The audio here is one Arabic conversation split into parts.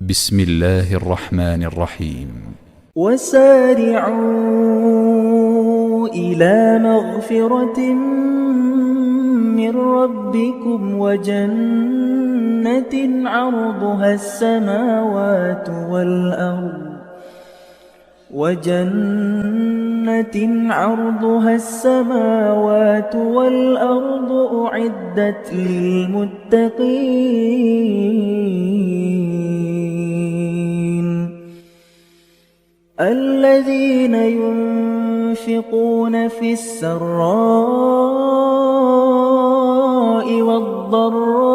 بسم الله الرحمن الرحيم. وسارعوا إلى مغفرة من ربكم وجنة عرضها السماوات والأرض أعدت للمتقين الذين ينفقون في السراء والضراء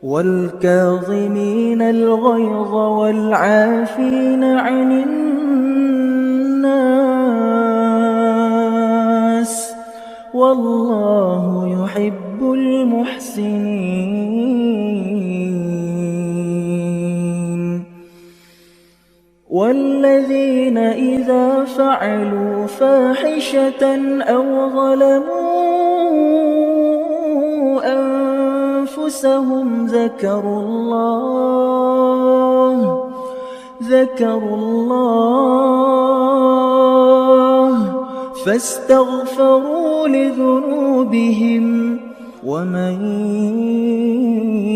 والكاظمين الغيظ والعافين عن الناس والله يحب المحسنين والذين إذا فعلوا فاحشة أو ظلموا أنفسهم ذكروا الله فاستغفروا لذنوبهم ومن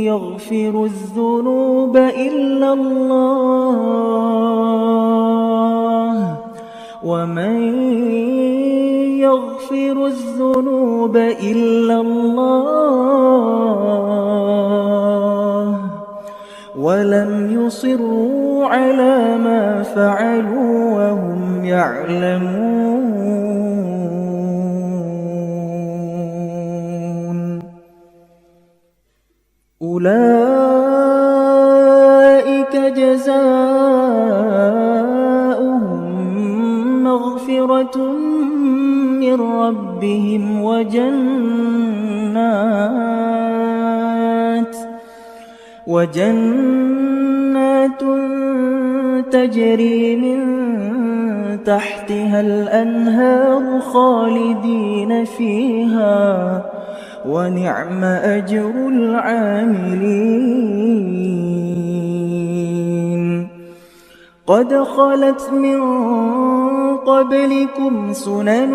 يغفر الذنوب إلا الله ولم يصروا على ما فعلوا وهم يعلمون أولئك جزاؤهم مغفرة من ربهم وجنات تجري من تحتها الأنهار خالدين فيها ونعم أجر العاملين قد خلت من قبلكم سنن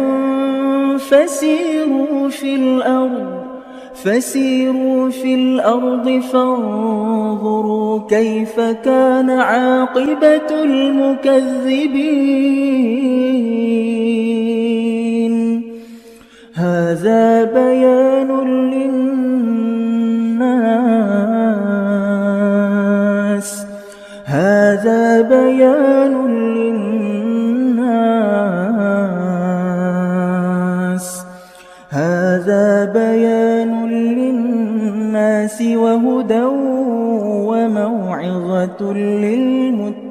فسيروا في الأرض فانظروا كيف كان عاقبة المكذبين هذا بيان للناس وهدى وموعظة للمتقين.